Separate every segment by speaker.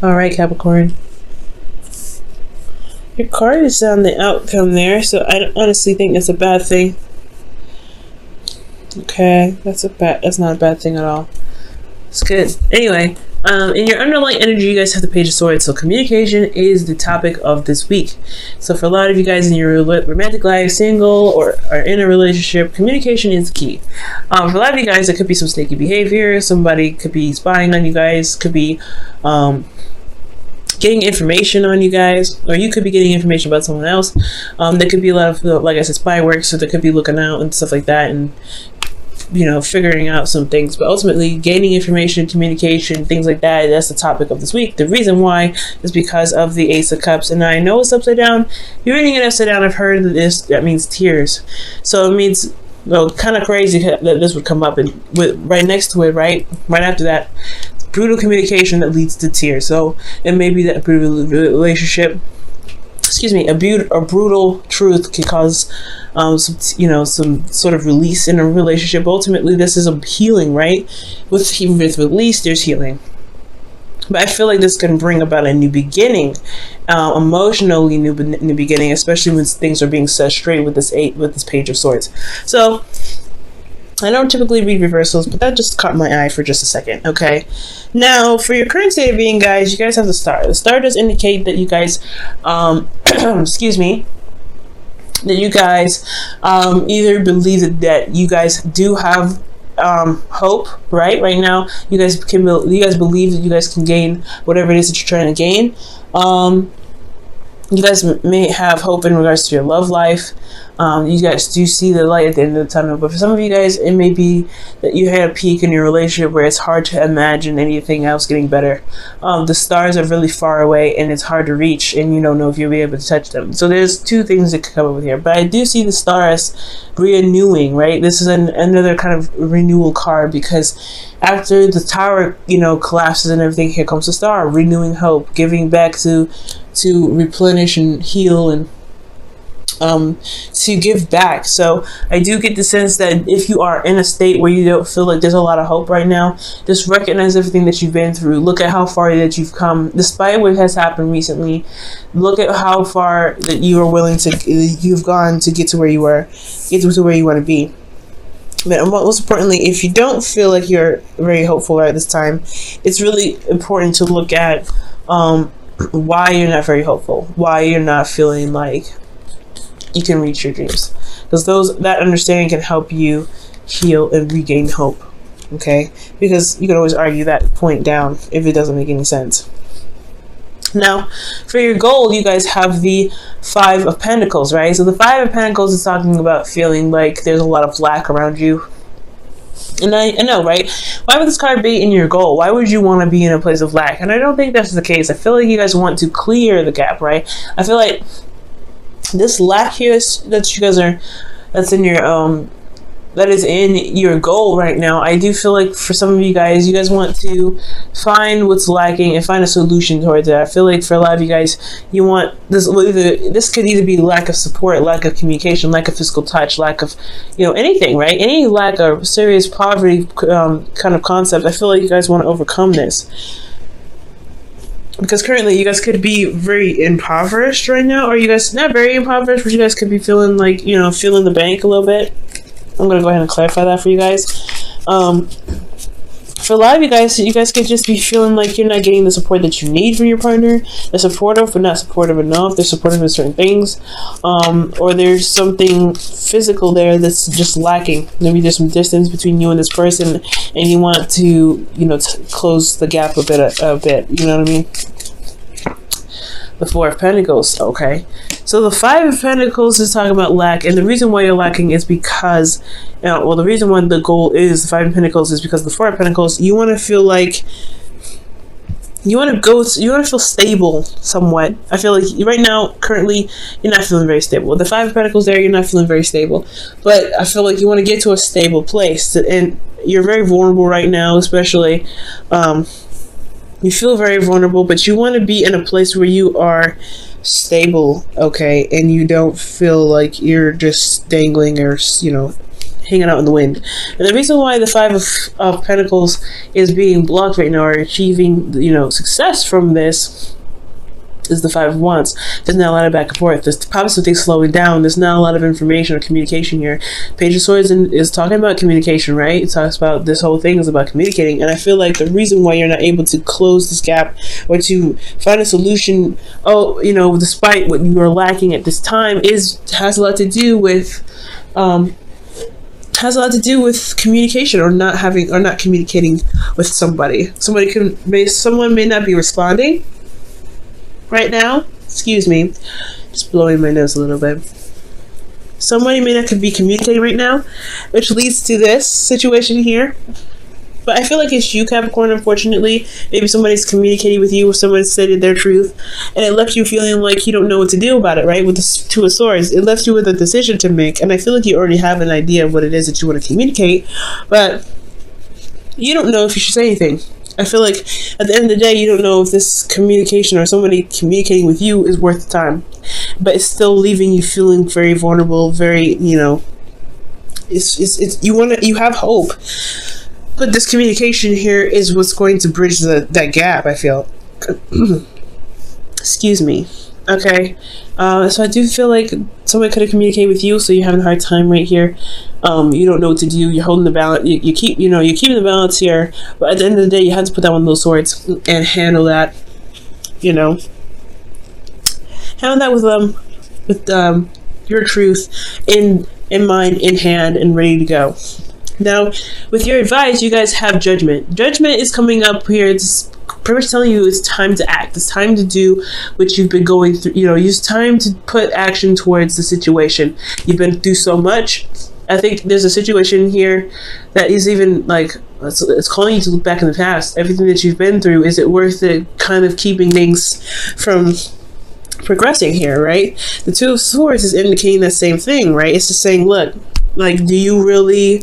Speaker 1: All right, Capricorn. Your card is on the outcome there, so I honestly think it's a bad thing. Okay, that's not a bad thing at all. It's good. Anyway, in your underlying energy, you guys have the Page of Swords. So communication is the topic of this week. So for a lot of you guys in your romantic life, single or are in a relationship, communication is key. For a lot of you guys, it could be some sneaky behavior. Somebody could be spying on you guys. Could be getting information on you guys, or you could be getting information about someone else. There could be a lot of, like I said, spy work. So there could be looking out and stuff like that, and figuring out some things. But ultimately, gaining information, communication, things like that, that's the topic of this week. The reason why is because of the Ace of Cups. And I know it's upside down. You're reading it upside down. I've heard that means tears. So it means, kind of crazy that this would come up, and right next to it, right after that, brutal communication that leads to tears. So it may be that brutal relationship, a brutal truth can cause some sort of release in a relationship. Ultimately, this is a healing, right? With release, there's healing. But I feel like this can bring about a new beginning, emotionally new beginning, especially when things are being set straight with this Page of Swords. So I don't typically read reversals, but that just caught my eye for just a second. Okay, now for your current state of being, guys, you guys have the Star. The Star does indicate that you guys, excuse me, that you guys either believe that you guys do have hope, right now. You guys believe that you guys can gain whatever it is that you're trying to gain. You guys may have hope in regards to your love life. You guys do see the light at the end of the tunnel, but for some of you guys, it may be that you had a peak in your relationship where it's hard to imagine anything else getting better. The stars are really far away and it's hard to reach, and you don't know if you'll be able to touch them. So there's two things that could come up with here, but I do see the stars renewing, right? This is another kind of renewal card, because after the tower, collapses and everything, here comes the Star, renewing hope, giving back to replenish and heal, and to give back. So I do get the sense that if you are in a state where you don't feel like there's a lot of hope right now, just recognize everything that you've been through. Look at how far that you've come, despite what has happened recently. Look at how far that you've gone to get to where you want to be. But most importantly, if you don't feel like you're very hopeful at this time, it's really important to look at why you're not very hopeful, why you're not feeling like you can reach your dreams, because that understanding can help you heal and regain hope. Okay, because you can always argue that point down if it doesn't make any sense. Now, for your goal, you guys have the Five of Pentacles, right? So the Five of Pentacles is talking about feeling like there's a lot of lack around you. And I know, right? Why would this card be in your goal? Why would you want to be in a place of lack? And I don't think that's the case. I feel like you guys want to clear the gap, right? I feel like this lack here that's in your goal right now. I do feel like for some of you guys want to find what's lacking and find a solution towards it. I feel like for a lot of you guys, you want this. This could either be lack of support, lack of communication, lack of physical touch, lack of anything, right? Any lack of serious poverty kind of concept. I feel like you guys want to overcome this, because currently you guys could be very impoverished right now, or you guys not very impoverished, but you guys could be feeling like feeling the bank a little bit. I'm gonna go ahead and clarify that for you guys. For a lot of you guys could just be feeling like you're not getting the support that you need from your partner. They're supportive, but not supportive enough. They're supportive of certain things, or there's something physical there that's just lacking. Maybe there's some distance between you and this person, and you want to, close the gap a bit. You know what I mean? The Four of Pentacles. Okay, so the Five of Pentacles is talking about lack, and the reason why you're lacking is because, the reason why the goal is the Five of Pentacles is because the Four of Pentacles, you want to feel like you want to feel stable somewhat. I feel like right now, currently, you're not feeling very stable. With the Five of Pentacles there, you're not feeling very stable, but I feel like you want to get to a stable place, and you're very vulnerable right now, especially. You feel very vulnerable, but you want to be in a place where you are stable, okay, and you don't feel like you're just dangling or hanging out in the wind. And the reason why the Five of Pentacles is being blocked right now, or achieving, success from this, is the Five of Wands. There's not a lot of back and forth. There's probably some things slowing down. There's not a lot of information or communication here. Page of Swords is talking about communication, right? It talks about, this whole thing is about communicating. And I feel like the reason why you're not able to close this gap or to find a solution, despite what you are lacking at this time, has a lot to do with communication, or not communicating with somebody. Someone may not be responding right now. Excuse me, just blowing my nose a little bit. Somebody may not be communicating right now, which leads to this situation here. But I feel like it's you, Capricorn, unfortunately. Maybe somebody's communicating with you, or someone stated their truth, and it left you feeling like you don't know what to do about it, right? With the Two of Swords, it left you with a decision to make, and I feel like you already have an idea of what it is that you want to communicate, but you don't know if you should say anything. I feel like at the end of the day, you don't know if this communication or somebody communicating with you is worth the time, but it's still leaving you feeling very vulnerable, very, you have hope, but this communication here is what's going to bridge that gap, I feel. Excuse me. Okay, so I do feel like somebody could have communicated with you, so you're having a hard time right here. You don't know what to do. You're holding the balance. You're keeping the balance here, but at the end of the day, you have to put down one of those swords and handle that. Handle that with your truth in mind, in hand, and ready to go. Now, with your advice, you guys have Judgment. Judgment is coming up here. It's pretty much telling you it's time to act. It's time to do what you've been going through. It's time to put action towards the situation. You've been through so much. I think there's a situation here that is even like, it's calling you to look back in the past. Everything that you've been through, is it worth it kind of keeping things from progressing here, right? The Two of Swords is indicating that same thing, right? It's just saying, look, like, do you really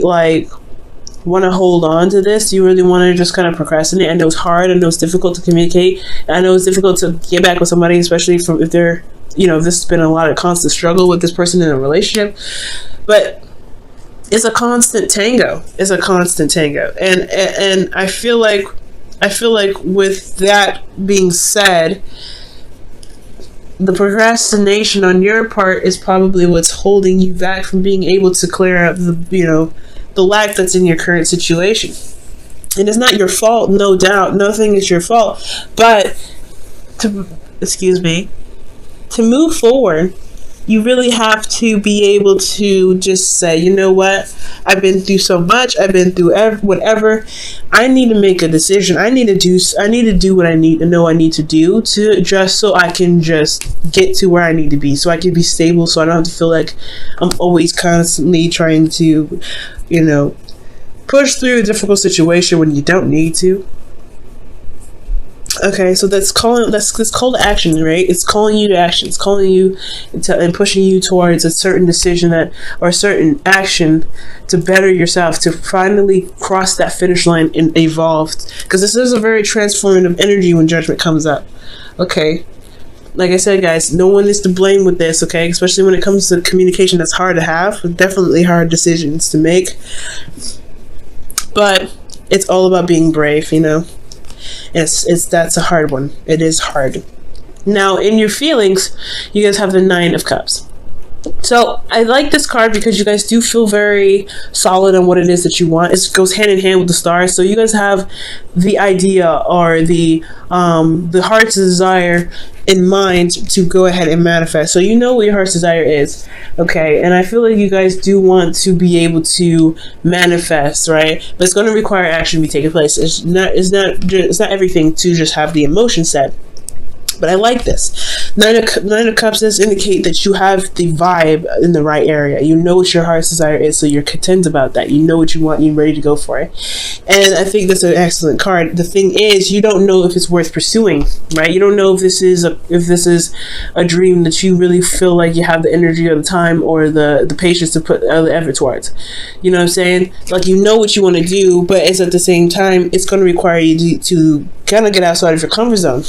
Speaker 1: like want to hold on to this? Do you really want to just kind of procrastinate? I know it's hard. I know it's difficult to communicate. I know it's difficult to get back with somebody, especially if they're, this has been a lot of constant struggle with this person in a relationship. But it's a constant tango. And I feel like with that being said, the procrastination on your part is probably what's holding you back from being able to clear up the lack that's in your current situation. And it's not your fault, no doubt. Nothing is your fault. But to move forward, you really have to be able to just say, you know what? I've been through so much. I've been through whatever. I need to make a decision. I need to do what I need to do to just so I can just get to where I need to be, so I can be stable, so I don't have to feel like I'm always constantly trying to, push through a difficult situation when you don't need to. Okay, so that's call to action, right? It's calling you to action. It's calling you and pushing you towards a certain decision or a certain action to better yourself, to finally cross that finish line and evolve. Because this is a very transformative energy when Judgment comes up. Okay, like I said, guys, no one is to blame with this. Okay, especially when it comes to communication, that's hard to have. Definitely hard decisions to make. But it's all about being brave, that's a hard one. It is hard. Now, in your feelings, you guys have the Nine of Cups. So I like this card because you guys do feel very solid on what it is that you want. It goes hand in hand with the stars. So you guys have the idea or the heart's desire in mind to go ahead and manifest. So you know what your heart's desire is, okay? And I feel like you guys do want to be able to manifest, right? But it's going to require action to be taking place. It's not everything to just have the emotion set. But I like this. Nine of Cups does indicate that you have the vibe in the right area. You know what your heart's desire is, so you're content about that. You know what you want, and you're ready to go for it. And I think that's an excellent card. The thing is, you don't know if it's worth pursuing, right? You don't know if this is a dream that you really feel like you have the energy or the time or the patience to put other effort towards. You know what I'm saying? Like, you know what you want to do, but it's at the same time, it's going to require you to kind of get outside of your comfort zone.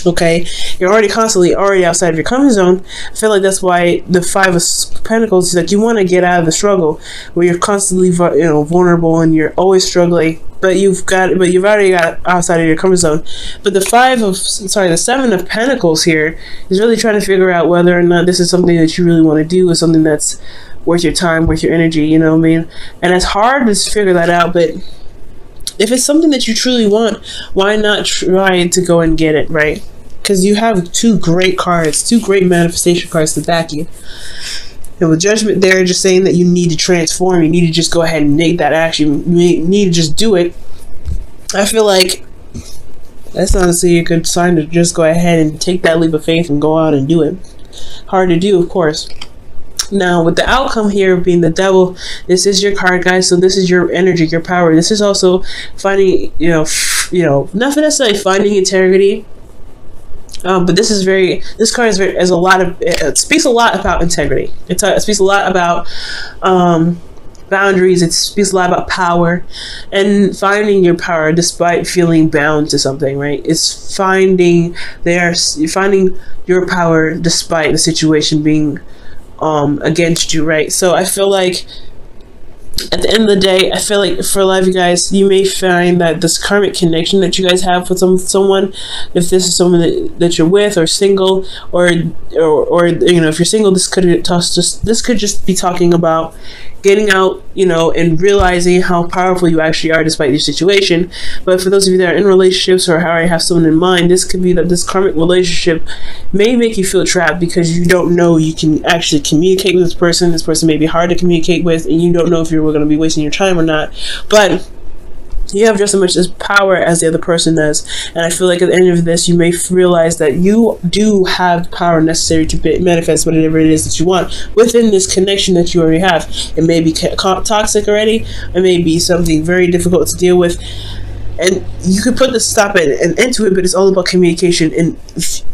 Speaker 1: Okay, you're already constantly already outside of your comfort zone. I feel like that's why the Five of Pentacles is like you want to get out of the struggle where you're constantly vulnerable and you're always struggling, but you've already got outside of your comfort zone. But the Seven of Pentacles here is really trying to figure out whether or not this is something that you really want to do, or something that's worth your time, worth your energy. You know what I mean? And it's hard to figure that out, but if it's something that you truly want, why not try to go and get it, right? Because you have two great cards, two great manifestation cards to back you. And with Judgment there, just saying that you need to transform, you need to just go ahead and make that action, you need to just do it. I feel like that's honestly a good sign to just go ahead and take that leap of faith and go out and do it. Hard to do, of course. Now, with the outcome here being the Devil, this is your card, guys. So this is your energy, your power. This is also finding, not necessarily finding integrity, but this card it speaks a lot about integrity. It speaks a lot about boundaries. It speaks a lot about power and finding your power despite feeling bound to something, right? It's finding your power despite the situation being against you, right? So I feel like at the end of the day, I feel like for a lot of you guys, you may find that this karmic connection that you guys have with someone, if this is someone that you're with, or single, or if you're single, this could just be talking about getting out, and realizing how powerful you actually are despite your situation. But for those of you that are in relationships or already have someone in mind, this could be that this karmic relationship may make you feel trapped because you don't know you can actually communicate with this person. This person may be hard to communicate with, and you don't know if you're going to be wasting your time or not. But you have just as much as power as the other person does. And I feel like at the end of this, you may realize that you do have the power necessary to manifest whatever it is that you want within this connection that you already have. It may be toxic already. It may be something very difficult to deal with. And you could put the stop and into it, but it's all about communication and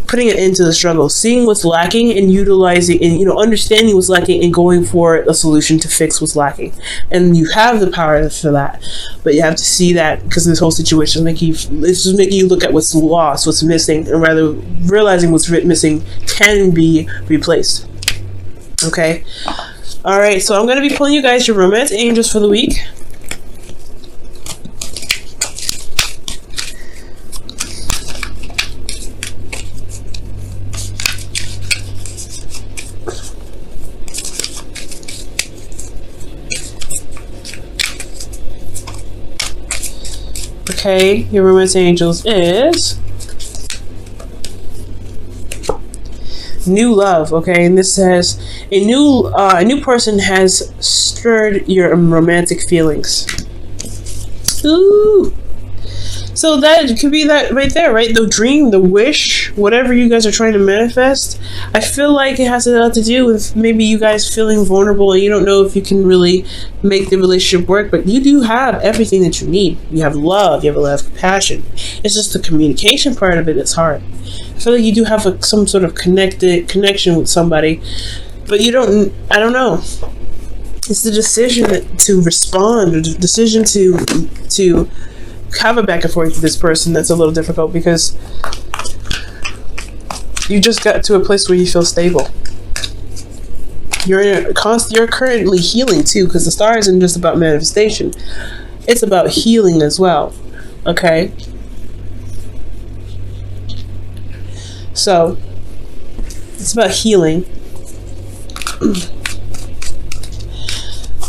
Speaker 1: putting it into the struggle, seeing what's lacking and utilizing and understanding what's lacking and going for a solution to fix what's lacking. And you have the power for that, but you have to see that, because this whole situation it's just making you look at what's lost, what's missing, and rather realizing what's missing can be replaced. Okay, all right. So I'm going to be pulling you guys your romance angels for the week. Okay, your romance angels is new love. Okay, and this says a new person has stirred your romantic feelings. Ooh. So that could be that right there, right? The dream, the wish, whatever you guys are trying to manifest. I feel like it has a lot to do with maybe you guys feeling vulnerable and you don't know if you can really make the relationship work, but you do have everything that you need. You have love, you have a lot of compassion. It's just the communication part of it that's hard. I feel like you do have some sort of connection with somebody, but I don't know. It's the decision to respond, or the decision to have a back and forth with this person that's a little difficult, because you just got to a place where you feel stable. You're currently healing too, because the star isn't just about manifestation, it's about healing as well. Okay, so it's about healing.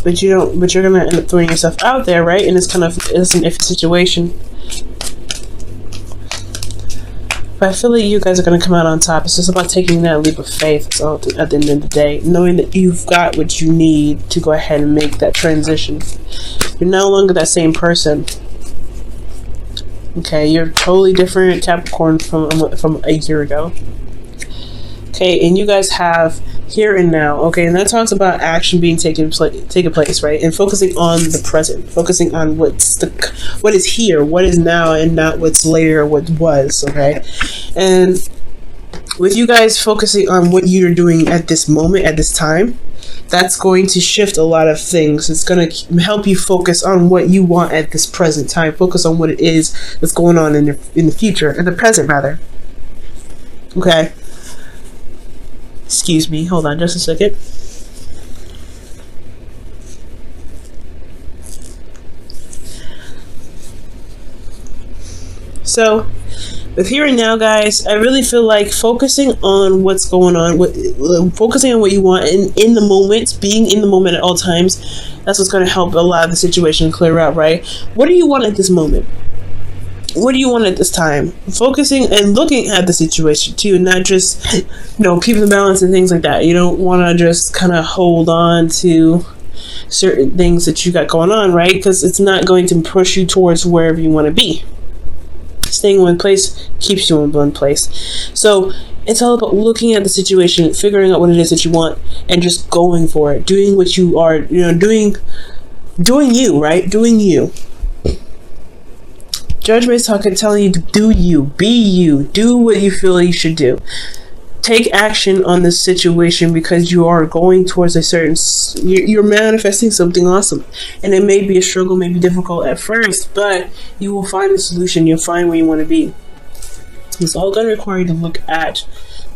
Speaker 1: But you're gonna end up throwing yourself out there, right? And it's an iffy situation. But I feel like you guys are gonna come out on top. It's just about taking that leap of faith. So at the end of the day, knowing that you've got what you need to go ahead and make that transition. You're no longer that same person. Okay, you're totally different Capricorn from a year ago. Okay, and you guys have here and now. Okay, and that talks about action being taken place, right? And focusing on the present, focusing on what is here, what is now, and not what's later, what was. Okay, and with you guys focusing on what you're doing at this moment, at this time, that's going to shift a lot of things. It's going to help you focus on what you want at this present time. Focus on what it is that's going on in the future, in the present rather. Okay. Excuse me. Hold on just a second. So, with here and now, guys, I really feel like focusing on what's going on, focusing on what you want in the moment, being in the moment at all times, that's what's going to help a lot of the situation clear out, right? What do you want at this moment? What do you want at this time? Focusing and looking at the situation too, and not just, keeping the balance and things like that. You don't want to just kind of hold on to certain things that you got going on, right? Because it's not going to push you towards wherever you want to be. Staying in one place keeps you in one place. So it's all about looking at the situation, figuring out what it is that you want, and just going for it. Doing what you are, doing you, right? Doing you. Judgment is telling you to do you, be you, do what you feel you should do. Take action on this situation because you are going towards a certain, you're manifesting something awesome. And it may be a struggle, may be difficult at first, but you will find a solution. You'll find where you want to be. It's all going to require you to look at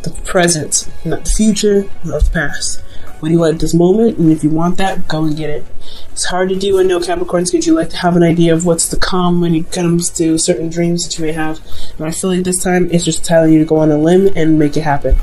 Speaker 1: the present, not the future, not the past. What do you want at this moment? And if you want that, go and get it. It's hard to do. I know Capricorns, because you like to have an idea of what's to come when it comes to certain dreams that you may have. And I feel like this time it's just telling you to go on a limb and make it happen.